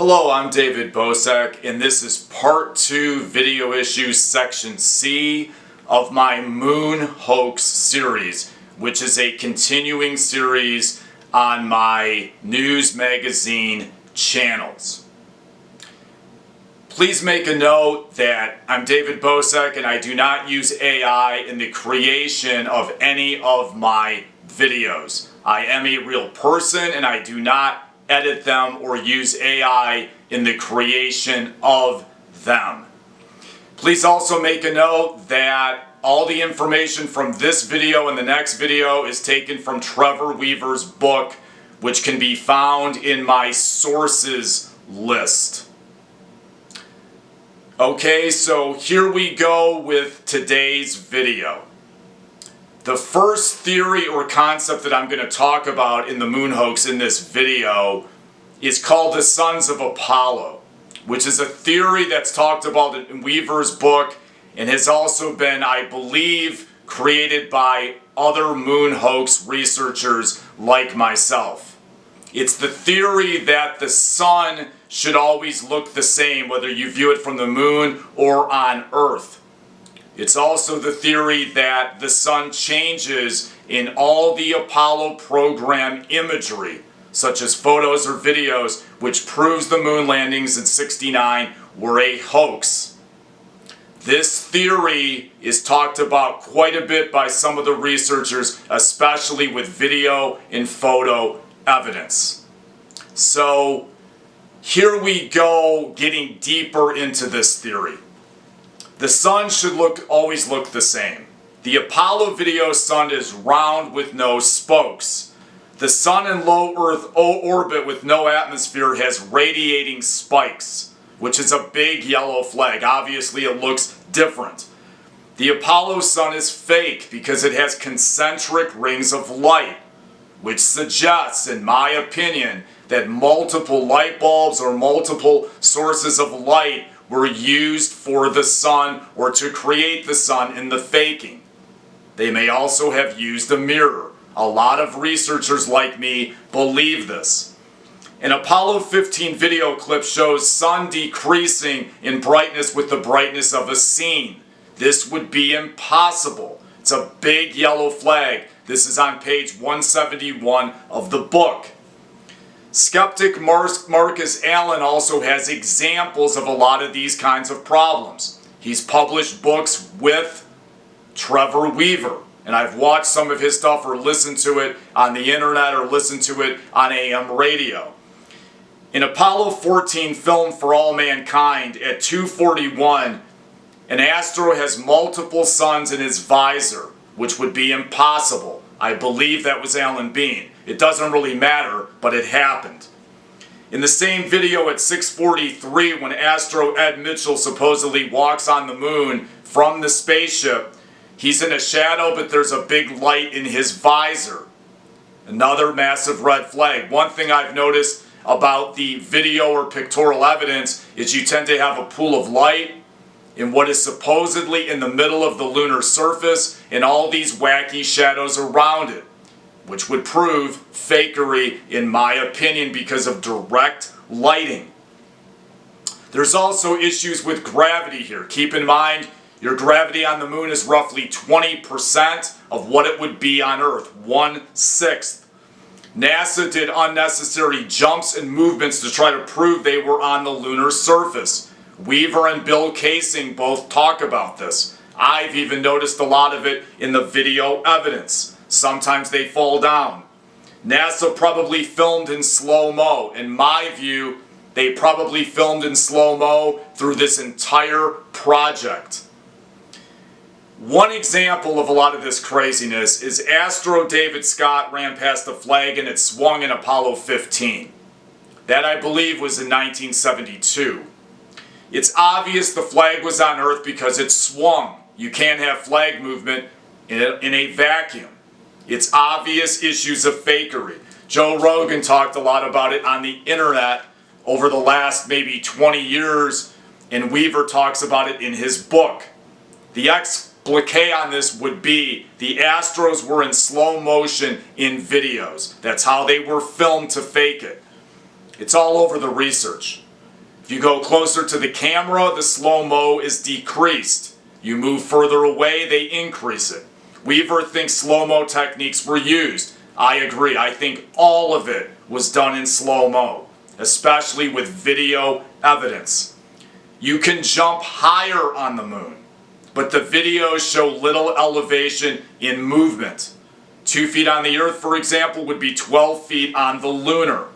Hello, I'm David Bosek, and this is part 2, video issues section C of my Moon Hoax series, which is a continuing series on my news magazine channels. Please make a note that I'm David Bosek and I do not use AI in the creation of any of my videos. I am a real person and I do not edit them or use AI in the creation of them. Please also make a note that all the information from this video and the next video is taken from Trevor Weaver's book, which can be found in my sources list. Okay, so here we go with today's video. The first theory or concept that I'm going to talk about in the moon hoax in this video is called the Sons of Apollo, which is a theory that's talked about in Weaver's book and has also been, I believe, created by other moon hoax researchers like myself. It's the theory that the sun should always look the same, whether you view it from the moon or on Earth. It's also the theory that the sun changes in all the Apollo program imagery, such as photos or videos, which proves the moon landings in '69 were a hoax. This theory is talked about quite a bit by some of the researchers, especially with video and photo evidence. So here we go, getting deeper into this theory. The sun should always look the same. The Apollo video sun is round with no spokes. The sun in low Earth orbit with no atmosphere has radiating spikes, which is a big yellow flag. Obviously it looks different. The Apollo sun is fake because it has concentric rings of light, which suggests, in my opinion, that multiple light bulbs or multiple sources of light were used for the sun or to create the sun in the faking. They may also have used a mirror. A lot of researchers like me believe this. An Apollo 15 video clip shows sun decreasing in brightness with the brightness of a scene. This would be impossible. It's a big yellow flag. This is on page 171 of the book. Skeptic Marcus Allen also has examples of a lot of these kinds of problems. He's published books with Trevor Weaver, and I've watched some of his stuff or listened to it on the internet or listened to it on AM radio. In Apollo 14 film For All Mankind at 2:41, an astro has multiple suns in his visor, which would be impossible. I believe that was Alan Bean. It doesn't really matter, but it happened. In the same video at 6:43, when astro Ed Mitchell supposedly walks on the moon from the spaceship, he's in a shadow, but there's a big light in his visor. Another massive red flag. One thing I've noticed about the video or pictorial evidence is you tend to have a pool of light in what is supposedly in the middle of the lunar surface and all these wacky shadows around it, which would prove fakery in my opinion because of direct lighting. There's also issues with gravity here. Keep in mind, your gravity on the moon is roughly 20% of what it would be on Earth, 1/6. NASA did unnecessary jumps and movements to try to prove they were on the lunar surface. Weaver and Bill Casing both talk about this. I've even noticed a lot of it in the video evidence. Sometimes they fall down. NASA probably filmed in slow-mo. In my view, they probably filmed in slow-mo through this entire project. One example of a lot of this craziness is Astro David Scott ran past the flag and it swung in Apollo 15. That, I believe, was in 1972. It's obvious the flag was on Earth because it swung. You can't have flag movement in a vacuum. It's obvious issues of fakery. Joe Rogan talked a lot about it on the internet over the last maybe 20 years, and Weaver talks about it in his book. The explique on this would be the Astros were in slow motion in videos. That's how they were filmed to fake it. It's all over the research. If you go closer to the camera, the slow-mo is decreased. You move further away, they increase it. Weaver thinks slow-mo techniques were used. I agree. I think all of it was done in slow-mo, especially with video evidence. You can jump higher on the moon, but the videos show little elevation in movement. 2 feet on the Earth, for example, would be 12 feet on the lunar.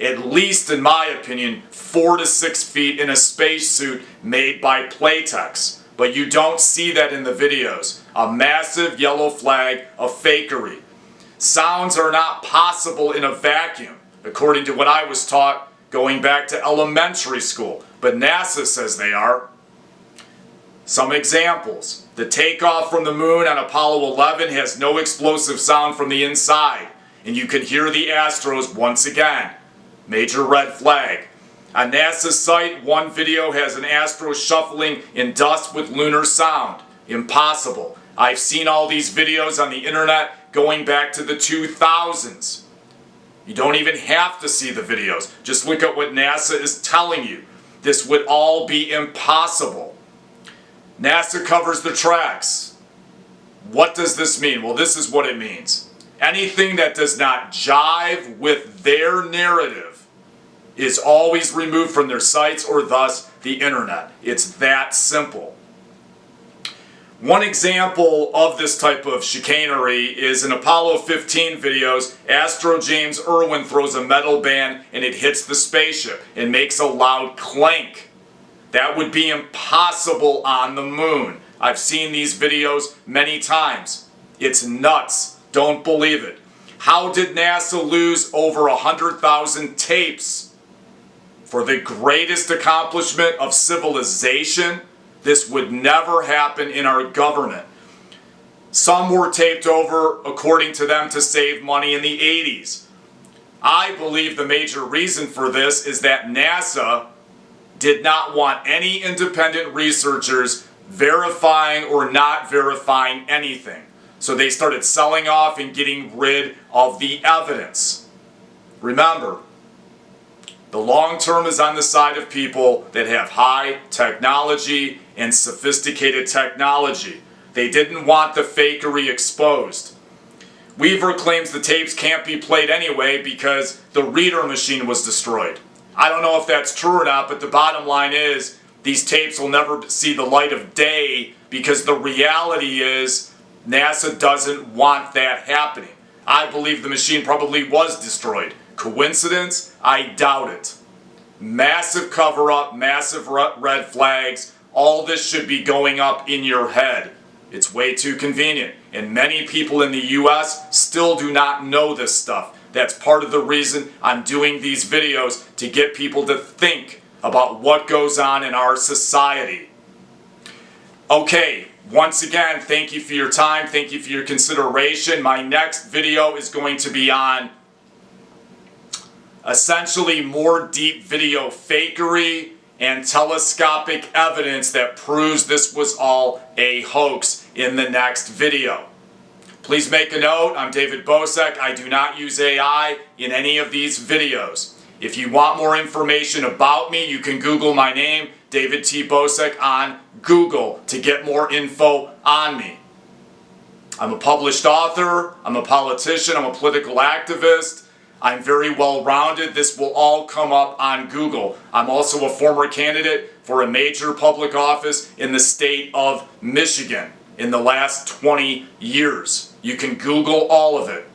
At least, in my opinion, 4 to 6 feet in a spacesuit made by Playtex. But you don't see that in the videos. A massive yellow flag of fakery. Sounds are not possible in a vacuum, according to what I was taught going back to elementary school. But NASA says they are. Some examples. The takeoff from the moon on Apollo 11 has no explosive sound from the inside, and you can hear the Astros once again. Major red flag. On NASA's site, one video has an Astro shuffling in dust with lunar sound. Impossible. I've seen all these videos on the internet going back to the 2000s. You don't even have to see the videos. Just look at what NASA is telling you. This would all be impossible. NASA covers the tracks. What does this mean? Well, this is what it means. Anything that does not jive with their narrative is always removed from their sites, or thus the internet. It's that simple. One example of this type of chicanery is in Apollo 15 videos. Astro James Irwin throws a metal band and it hits the spaceship and makes a loud clank. That would be impossible on the moon. I've seen these videos many times. It's nuts. Don't believe it. How did NASA lose over 100,000 tapes? For the greatest accomplishment of civilization, this would never happen in our government. Some were taped over, according to them, to save money in the 80s. I believe the major reason for this is that NASA did not want any independent researchers verifying or not verifying anything. So they started selling off and getting rid of the evidence. Remember, the long term is on the side of people that have high technology and sophisticated technology. They didn't want the fakery exposed. Weaver claims the tapes can't be played anyway because the reader machine was destroyed. I don't know if that's true or not, but the bottom line is these tapes will never see the light of day because the reality is NASA doesn't want that happening. I believe the machine probably was destroyed. Coincidence? I doubt it. Massive cover-up, massive red flags. All this should be going up in your head. It's way too convenient. And many people in the US still do not know this stuff. That's part of the reason I'm doing these videos, to get people to think about what goes on in our society. Okay, once again, thank you for your time. Thank you for your consideration. My next video is going to be on essentially more deep video fakery and telescopic evidence that proves this was all a hoax in the next video. Please make a note, I'm David Bosek. I do not use AI in any of these videos. If you want more information about me, you can Google my name, David T. Bosek, on Google to get more info on me. I'm a published author, I'm a politician, I'm a political activist. I'm very well-rounded. This will all come up on Google. I'm also a former candidate for a major public office in the state of Michigan in the last 20 years. You can Google all of it.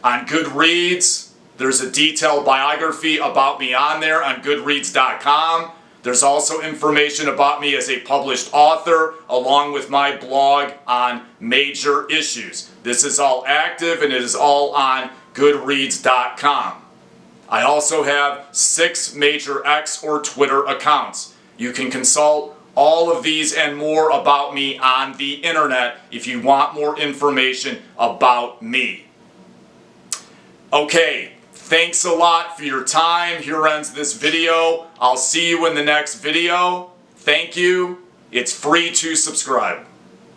On Goodreads, there's a detailed biography about me on there on Goodreads.com. There's also information about me as a published author, along with my blog on major issues. This is all active and it is all on Goodreads.com. I also have 6 major X or Twitter accounts. You can consult all of these and more about me on the internet if you want more information about me. Okay, thanks a lot for your time. Here ends this video. I'll see you in the next video. Thank you. It's free to subscribe.